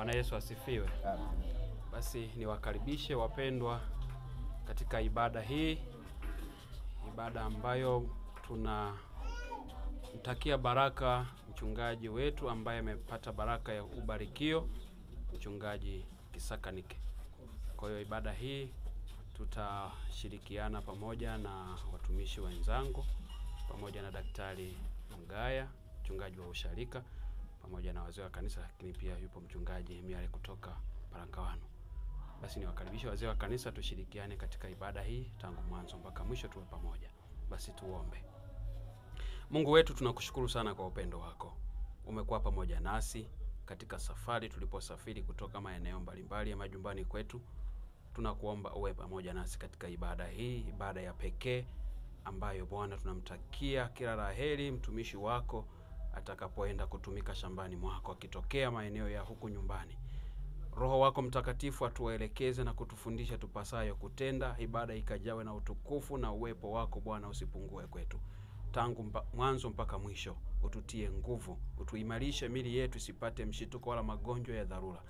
Bwana Yesu asifiwe. Basi niwakaribishe wapendwa katika ibada hii, ibada ambayo tunamtakia baraka mchungaji wetu ambaye amepata baraka ya ubarikio, mchungaji Kisakanike. Kwa hiyo ibada hii tutashirikiana pamoja na watumishi wenzangu, pamoja na Daktari Mgaya, mchungaji wa usharika, pamoja na wazee wa kanisa, lakini pia yupo mchungaji Miale kutoka Parankawano. Basi niwakaribisha wazee wa kanisa, tushirikiane katika ibada hii tangu mwanzo mpaka mwisho, tuwe pamoja. Basi tuombe. Mungu wetu, tunakushukuru sana kwa upendo wako. Umekuwa pamoja nasi katika safari tuliposafiri kutoka maeneo mbalimbali ya majumbani kwetu. Tunakuomba uwe pamoja nasi katika ibada hii, ibada ya pekee ambayo Bwana tunamtakia kila laheri mtumishi wako atakapoenda kutumika shambani mwako, akitokea maeneo ya huku nyumbani. Roho wako Mtakatifu atuelekeze na kutufundisha tupasayo kutenda, ibada ikajawe na utukufu na uwepo wako Bwana usipungue kwetu. Tangu mwanzo mpaka mwisho ututie nguvu, utuimarishe mili yetu isipate mshituko wala magonjwa ya dharura.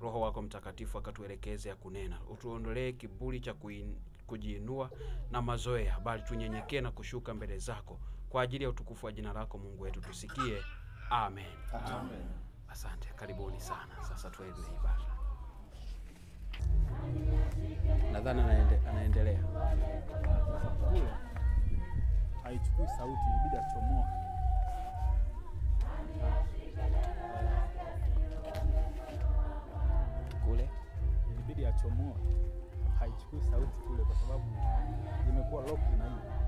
Roho wako Mtakatifu akatuelekeze ya kunena, utuondolee kiburi cha kujiinua na mazoea, bali tunyenyekee na kushuka mbele zako kwa ajili ya utukufu wa jina lako Mungu wetu. Tusikie. Amen. Amen. Asante, karibuni sana. Sasa tuendelee ibada. Nadhani anaendelea. Kule haichukui sauti, ilibidi achomoa. Kule Ilibidi achomoa. Haichukui sauti kule kwa sababu imekuwa lock na hiyo.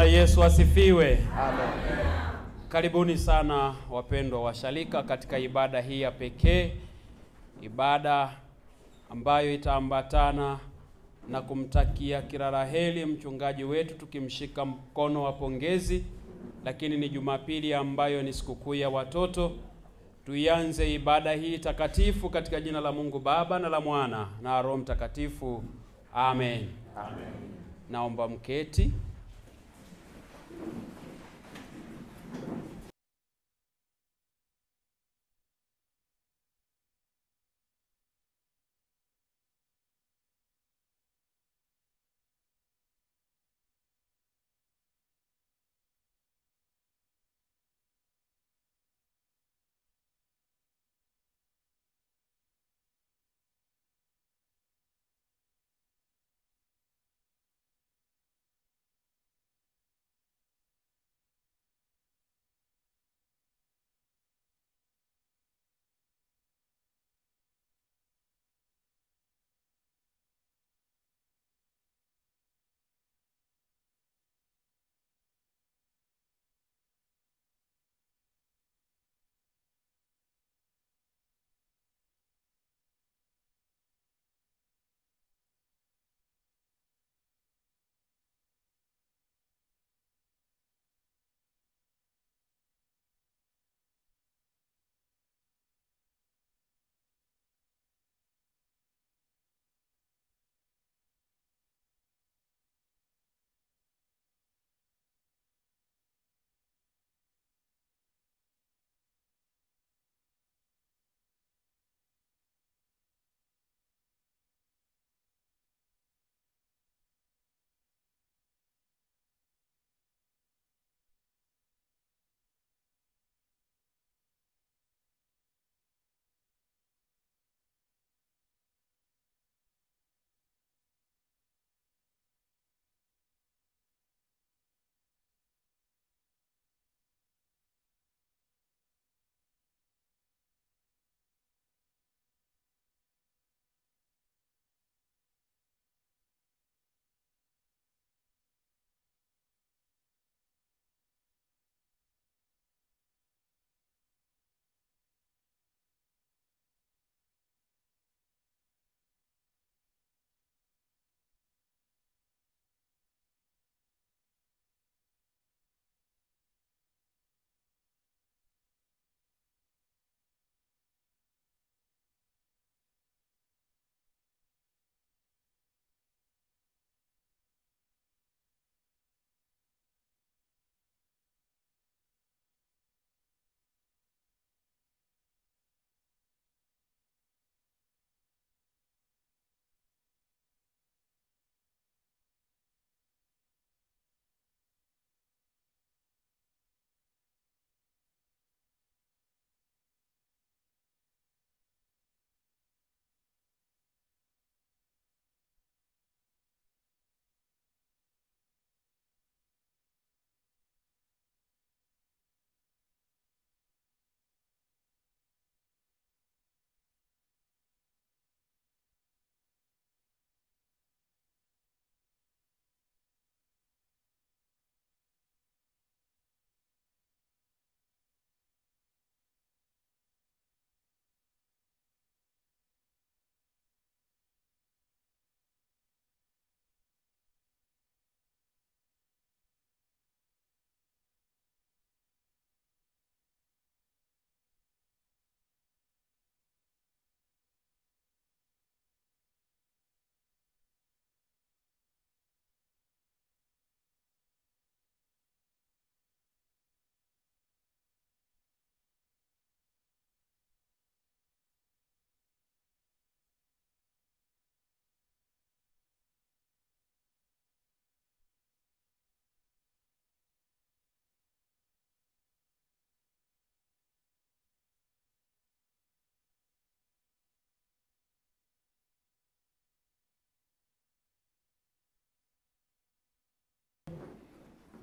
Bwana Yesu asifiwe. Amen. Karibuni sana wapendwa washarika katika ibada hii ya pekee, ibada ambayo itaambatana na kumtakia kila la heri mchungaji wetu, tukimshika mkono wa pongezi. Lakini ni Jumapili ambayo ni sikukuu ya watoto. Tuianze ibada hii takatifu katika jina la Mungu Baba na la Mwana na Roho Mtakatifu. Amen. Amen. Naomba mketi.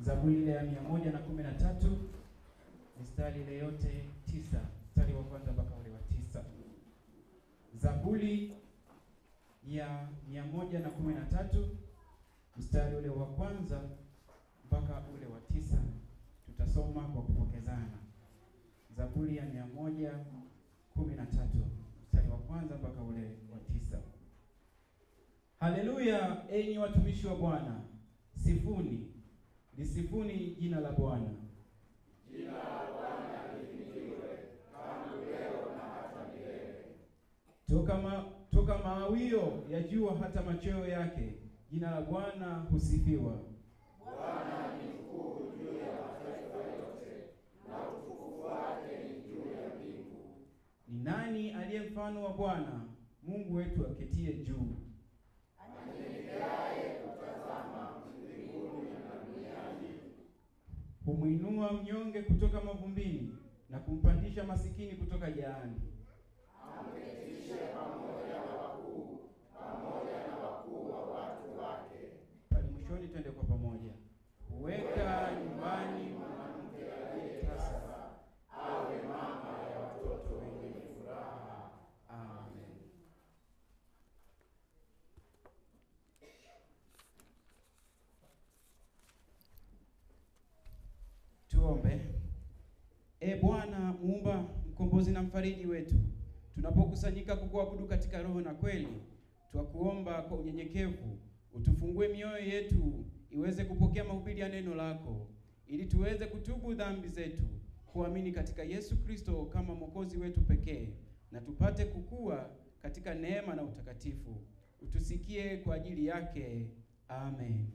Zaburi ile ya 113 mistari ile yote 9, mstari wa kwanza mpaka ule wa 9. Zaburi ya 113 mstari ule wa kwanza mpaka ule wa 9. Tutasoma kwa kupokezana. Zaburi ya 113 mstari wa kwanza mpaka ule wa 9. Haleluya, enyi watumishi wa Bwana, sifuni, lisifuni jina la Bwana. Jina la Bwana lihimidiwe tangu leo na hata milele. Toka mawio ya jua hata machweo yake, jina la Bwana husifiwa. Bwana ni mkuu juu ya mataifa yote, na utukufu wake ni juu ya mbingu. Ni nani aliye mfano wa Bwana, Mungu wetu aketie juu? Anyenyekeaye kutazama mbinguni na duniani. Humwinua mnyonge kutoka mavumbini na kumpandisha masikini kutoka jaani. Amketishe pamoja na wakuu wa watu wake. Pale mwishoni twende kwa pamoja. Huweka nyumbani mwanamke aliyetasa, awe mama ya watoto wenye furaha. Amen. Tuombe. Bwana muumba, mkombozi na mfariji wetu, tunapokusanyika kukuabudu katika roho na kweli, twakuomba kwa unyenyekevu utufungue mioyo yetu iweze kupokea mahubiri ya neno lako, ili tuweze kutubu dhambi zetu, kuamini katika Yesu Kristo kama Mwokozi wetu pekee, na tupate kukua katika neema na utakatifu. Utusikie kwa ajili yake. Amen.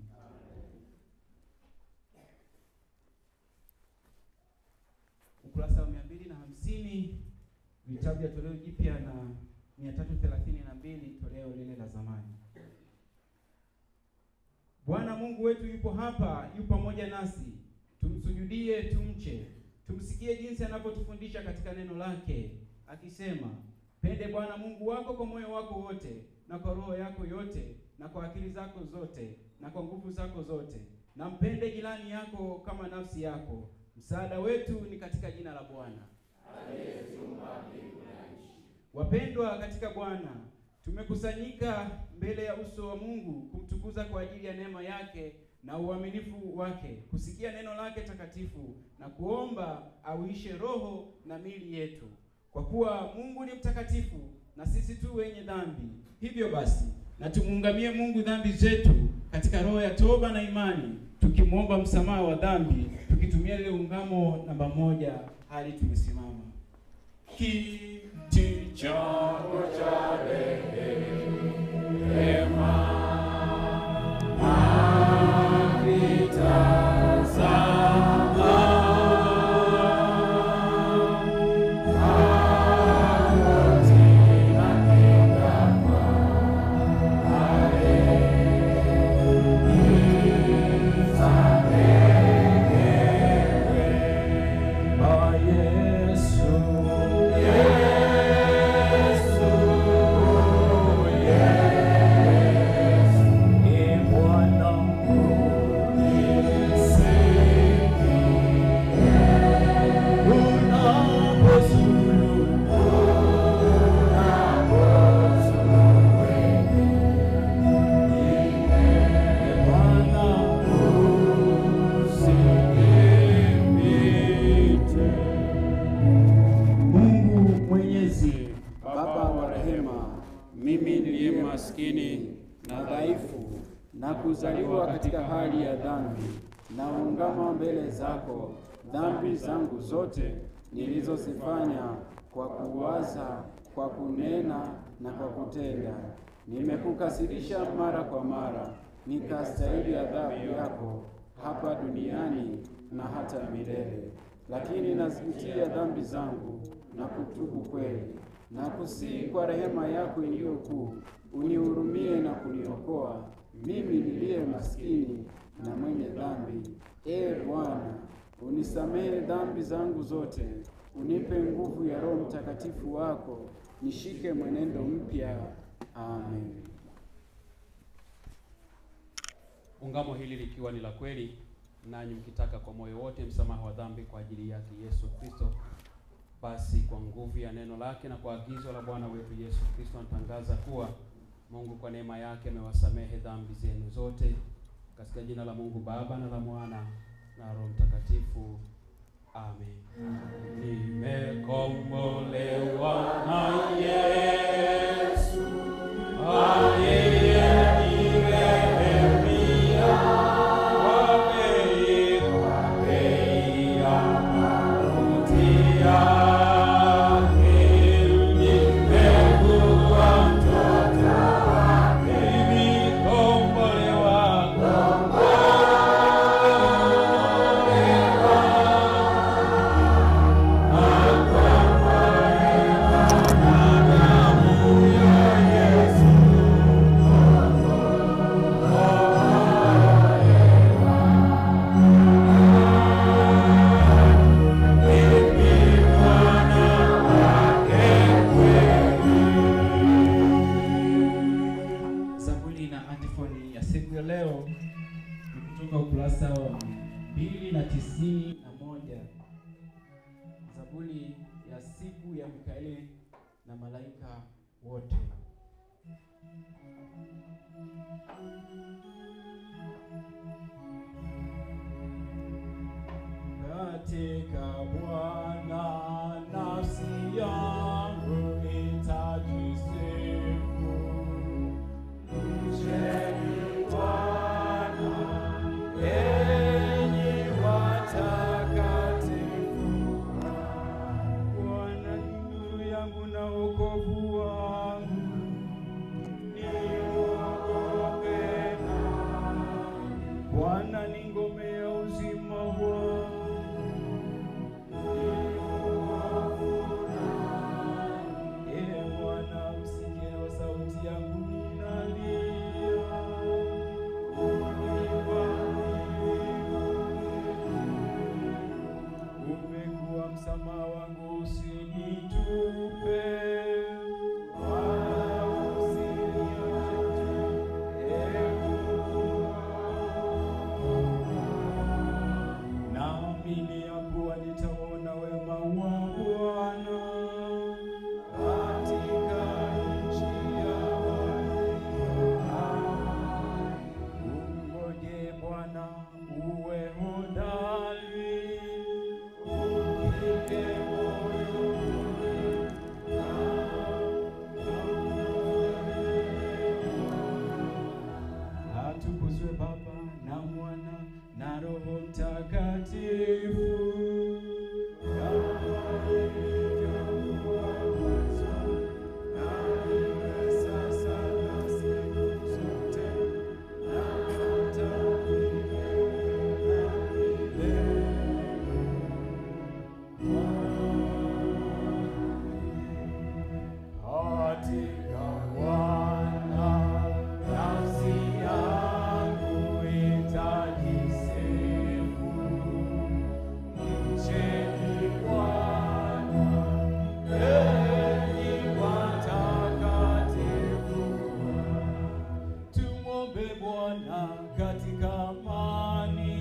Ukurasa wa 250 vitabu vya toleo jipya na 332 toleo lile la zamani. Bwana Mungu wetu yupo hapa, yupo pamoja nasi. Tumsujudie, tumche. Tumsikie jinsi anavyotufundisha katika neno lake, akisema, pende Bwana Mungu wako kwa moyo wako wote, na kwa roho yako yote, na kwa akili zako zote, na kwa nguvu zako zote, na mpende jirani yako kama nafsi yako. Msaada wetu ni katika jina la Bwana aliyeziumba mbingu na nchi. Wapendwa katika Bwana, tumekusanyika mbele ya uso wa Mungu kumtukuza kwa ajili ya neema yake na uaminifu wake, kusikia neno lake takatifu na kuomba auishe roho na miili yetu, kwa kuwa Mungu ni mtakatifu na sisi tu wenye dhambi. Hivyo basi, na tumuungamie Mungu dhambi zetu katika roho ya toba na imani, tukimwomba msamaha wa dhambi, tukitumia ile ungamo namba 1 hadi tumesimama. Kiti chako cha rehema kuzaliwa katika hali ya dhambi, na ungama mbele zako dhambi zangu zote nilizozifanya kwa kuwaza, kwa kunena na kwa kutenda. Nimekukasirisha mara kwa mara, nikastahili adhabu yako hapa duniani na hata milele. Lakini nazijutia dhambi zangu na kutubu kweli, na kusihi kwa rehema yako iliyo kuu, unihurumie na kuniokoa mimi niliye maskini na mwenye dhambi. Bwana, unisamehe dhambi zangu zote, unipe nguvu ya Roho Mtakatifu wako, nishike mwenendo mpya. Amen. Ungamo hili likiwa ni la kweli, nanyi mkitaka kwa moyo wote msamaha wa dhambi kwa ajili yake Yesu Kristo, basi kwa nguvu ya neno lake na kwa agizo la Bwana wetu Yesu Kristo, anatangaza kuwa Mungu kwa neema yake amewasamehe dhambi zenu zote, Katika jina la Mungu Baba na la Mwana na Roho Mtakatifu. Amen. Nimekombolewa na Yesu aliyenirehemia. Ukurasa wa 291. Zaburi ya siku ya Mikaeli na malaika wote. Katika Bwana nafsi yangu itajisifu. Mcheni Bwana enyi watakatifu. Bwana ni nuru yangu na wokovu wangu, niogope nani? Bwana ni ngome ya uzima wangu, Bwana usikie sauti yangu ninalia. Umekuwa msamaha wangu, usinitupe wala usiniache. Naamini ya kuwa nitaona wema wa Bwana katika nchi ya walio hai. Ungoje Bwana, uwe hodari, upige moyo atukuzwe Baba na Mwana na Roho Mtakatifu, kama ilivyokuwa mwanzo, na iwe sasa na siku zote, na hata milele na milele. Katika Bwana nafsi yangu itajisifu. Mcheni Bwana enyi watakatifu. Tumwombe Bwana katika amani.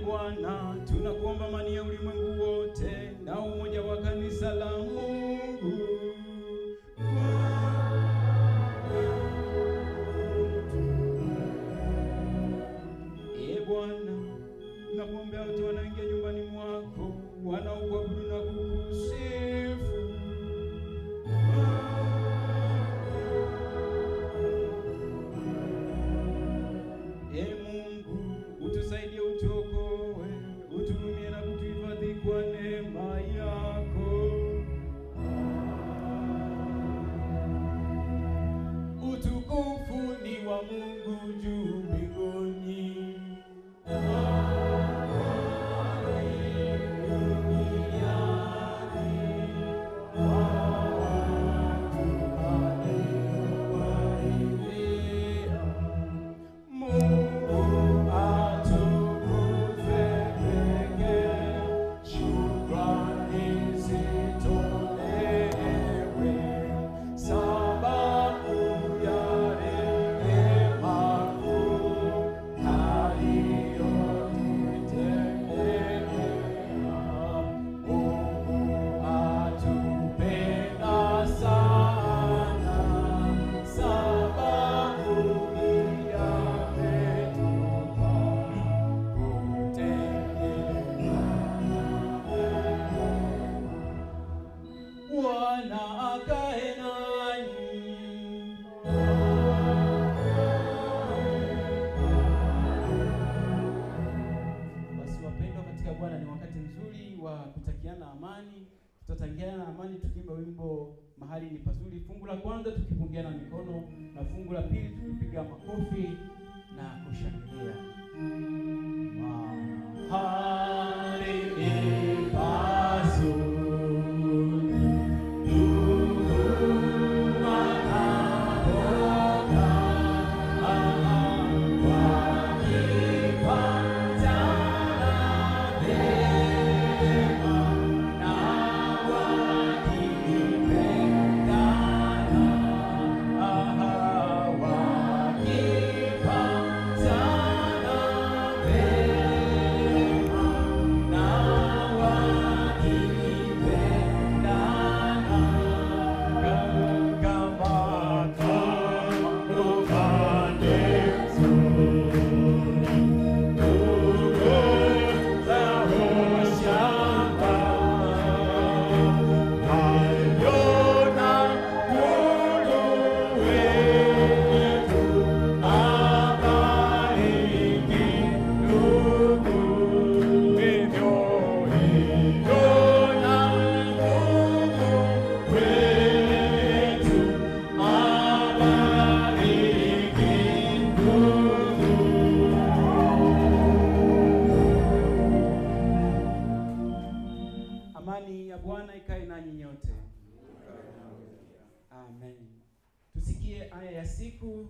Bwana, tunakuomba amani ya ulimwengu wote na umoja wa kanisa la Mungu. Bwana, tunakuombea wote wanaoingia nyumbani mwako, wanaokuabudu na kukusifu. Mungu, utusaidie, utuokoe, utuhurumie na kutuhifadhi kwa neema yako. Utukufu ni wa Mungu juu mbinguni. Sababu ya rehema Bwana akae nanyi. Basi wapendwa katika Bwana, ni wakati mzuri wa kutakiana amani. Tutatangiana amani tukiimba wimbo mahali ni pazuri. Fungu la kwanza tukipungiana mikono, na fungu la pili tukipiga makofi na kushangilia. Mahali ni pazuri. Amani ya Bwana ikae nanyi nyote. Amen. Tusikie aya ya siku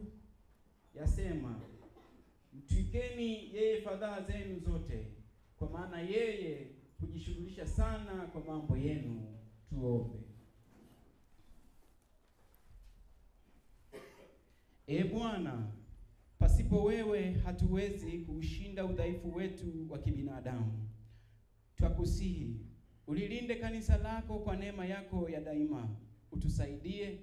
yasema, mtwikeni yeye fadhaa zenu zote, kwa maana yeye hujishughulisha sana kwa mambo yenu. Tuombe. Ee Bwana, pasipo wewe hatuwezi kuushinda udhaifu wetu wa kibinadamu. Twakusihi ulilinde kanisa lako kwa neema yako ya daima. Utusaidie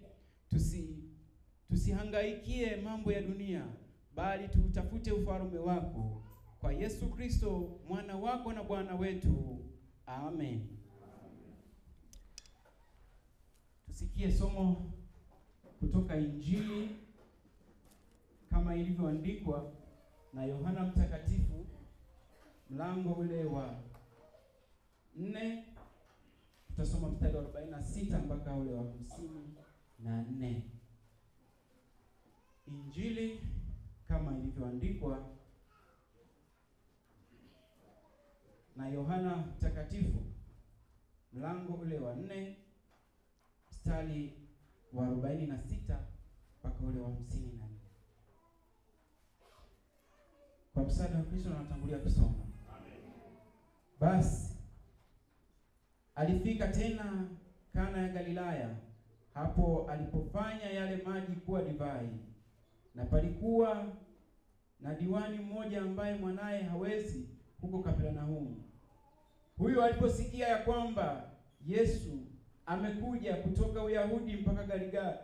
tusihangaikie mambo ya dunia, bali tutafute ufalme wako, kwa Yesu Kristo mwana wako na Bwana wetu. Amen. Tusikie somo kutoka Injili kama ilivyoandikwa na Yohana Mtakatifu, mlango ule wa 4. Tutasoma mstari wa 46 mpaka ule wa 54. Injili kama ilivyoandikwa na Yohana Mtakatifu, mlango ule wa 4 mstari wa 46 mpaka ule wa 54. Kwa msaada wa Kristo natangulia kusoma. Basi alifika tena Kana ya Galilaya, hapo alipofanya yale maji kuwa divai. Na palikuwa na diwani mmoja ambaye mwanaye hawezi huko Kapernaumu. Huyo aliposikia ya kwamba Yesu amekuja kutoka Uyahudi mpaka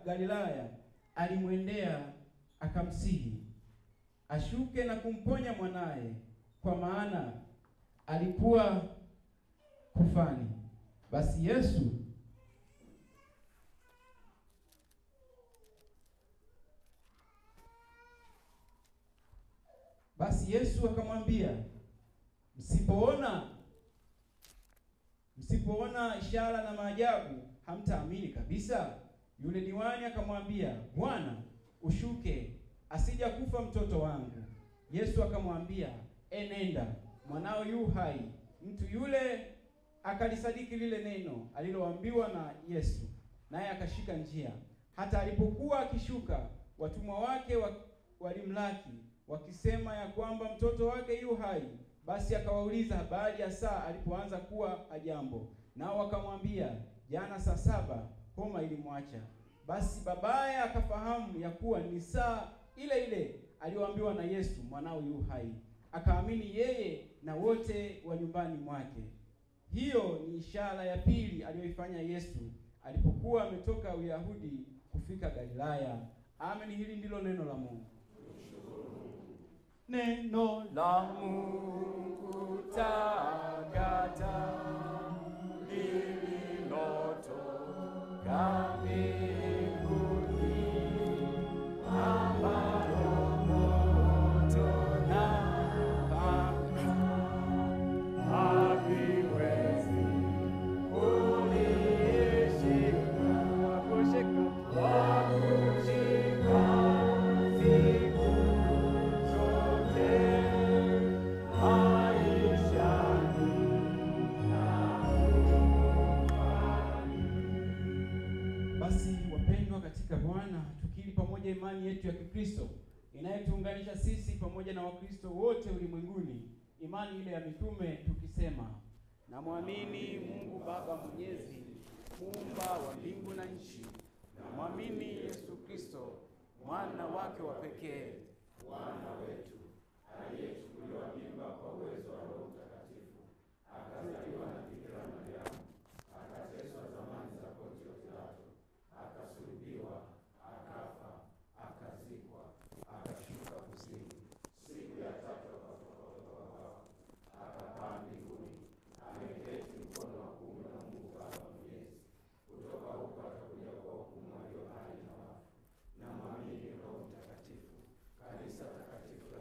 Galilaya, alimwendea akamsihi ashuke na kumponya mwanaye, kwa maana alikuwa kufani. Basi Yesu akamwambia, msipoona ishara na maajabu hamtaamini kabisa. Yule diwani akamwambia, Bwana, ushuke, asija kufa mtoto wangu. Yesu akamwambia, enenda, mwanao yu hai. Mtu yule akalisadiki lile neno aliloambiwa na Yesu, naye akashika njia. Hata alipokuwa akishuka, watumwa wake walimlaki wakisema ya kwamba mtoto wake yu hai. Basi akawauliza habari ya saa alipoanza kuwa hajambo. Nao wakamwambia, jana saa 7 homa ilimwacha. Basi babaye akafahamu ya kuwa ni saa ile ile aliyoambiwa na Yesu, mwanao yu hai. Akaamini yeye na wote wa nyumbani mwake. Hiyo ni ishara ya pili aliyoifanya Yesu alipokuwa ametoka Uyahudi kufika Galilaya. Amen. Hili ndilo neno la Mungu. Neno la Mungu takatifu lililotoka la mbinguni ambalo moto na panga haviwezi kulishika, wakushika siku zote maishani na ufani. Basi wapendwa katika Bwana, tukiri pamoja imani yetu ya Kikristo inayotuunganisha sisi pamoja na Wakristo wote ulimwenguni, imani ile ya mitume, tukisema: Namwamini Mungu Baba Mwenyezi, muumba wa mbingu na nchi. Namwamini Yesu Kristo, mwana wake wa pekee, Bwana wetu, aliyechukuliwa mimba kwa uwezo wa Roho Mtakatifu, akazaliwa na Bikira Mariamu, akateswa zamani za Pontio Pilato, akasulubiwa, akafa, akazikwa, akashuka kuzimu, siku ya tatu akafufuka kutoka kwa wafu, akapaa mbinguni, ameketi mkono wa kuume wa Mungu Baba Mwenyezi. Kutoka huko atakuja kuwahukumu walio hai na wafu. Namwamini Roho Mtakatifu, kanisa takatifu la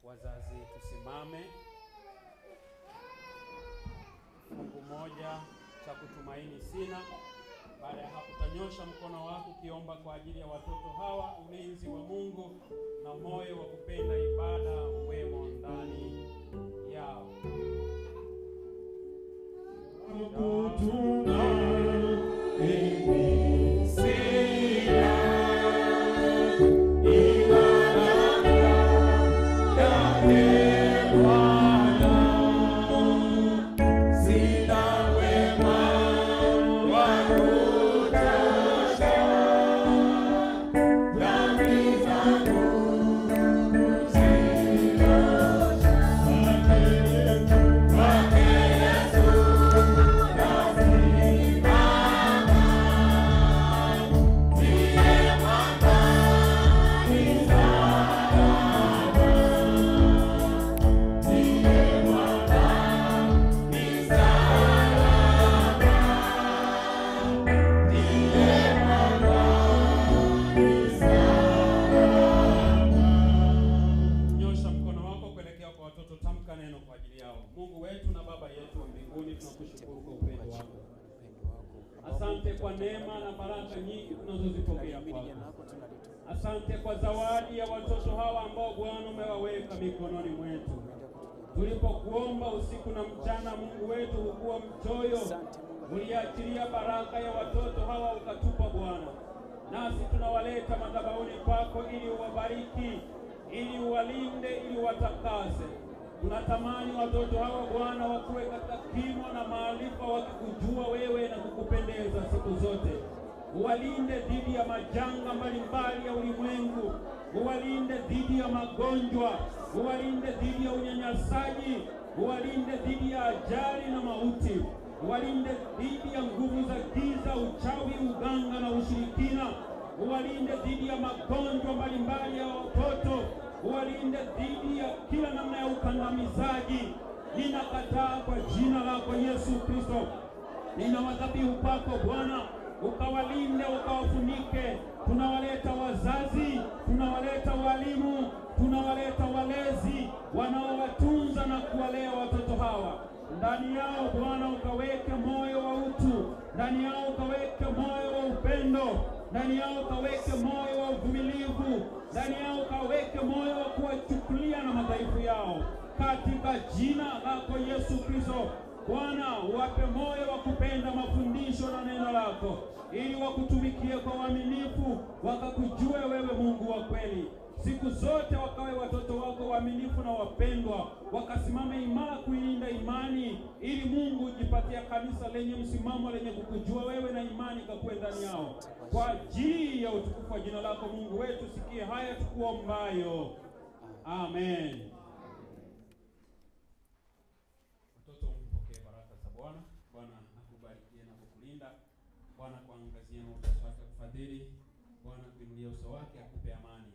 Wazazi tusimame. Fungu moja cha kutumaini sina. Baada ya hapo utanyosha mkono wako ukiomba kwa ajili ya watoto hawa, ulinzi wa Mungu na moyo wa kupenda ibada uwemo ndani yao. Mungu wetu na Baba yetu wa mbinguni, tunakushukuru kwa upendo wako. Asante kwa neema na baraka nyingi tunazozipokea kwako. Asante kwa zawadi ya watoto hawa ambao Bwana umewaweka mikononi mwetu. Tulipokuomba usiku na mchana, Mungu wetu, hukuwa mchoyo. Uliachilia baraka ya watoto hawa ukatupa Bwana. Nasi tunawaleta madhabahuni pako ili uwabariki, ili uwalinde, ili watakase. Tunatamani watoto hawa Bwana wakuwe katika kimo na maarifa, wakikujua wewe na kukupendeza siku zote. Uwalinde dhidi ya majanga mbalimbali ya ulimwengu. Uwalinde dhidi ya magonjwa. Uwalinde dhidi ya unyanyasaji. Uwalinde dhidi ya ajali na mauti. Uwalinde dhidi ya nguvu za giza, uchawi, uganga na ushirikina. Uwalinde dhidi ya magonjwa mbalimbali ya watoto. Uwalinde dhidi ya kila namna ya ukandamizaji. Ninakataa kwa jina lako Yesu Kristo. Ninawadhabihu kwako Bwana, ukawalinde, ukawafunike. Tunawaleta wazazi, tunawaleta walimu, tunawaleta walezi wanaowatunza na kuwalea watoto hawa. Ndani yao Bwana ukaweke moyo wa utu, ndani yao ukaweke moyo wa upendo, ndani yao ukaweke moyo wa uvumilivu, ndani yao ukaweke moyo wa kuwachukulia na madhaifu yao. Katika jina lako Yesu Kristo, Bwana uwape moyo wa kupenda mafundisho na neno lako, ili wakutumikie kwa uaminifu, wakakujue wewe Mungu wa kweli. Siku zote wakawe watoto wako waaminifu na wapendwa, wakasimame imara kuilinda imani, ili Mungu ujipatie kanisa lenye msimamo, lenye kukujua wewe na imani kakuwe ndani yao. Kwa ajili ya utukufu wa jina lako Mungu wetu, sikie haya tukuombayo. Amen. Watoto mpokee baraka za Bwana. Bwana akubarikie na kukulinda. Bwana kuangazie uso wake kufadhili. Bwana kuinulie uso wake akupe amani.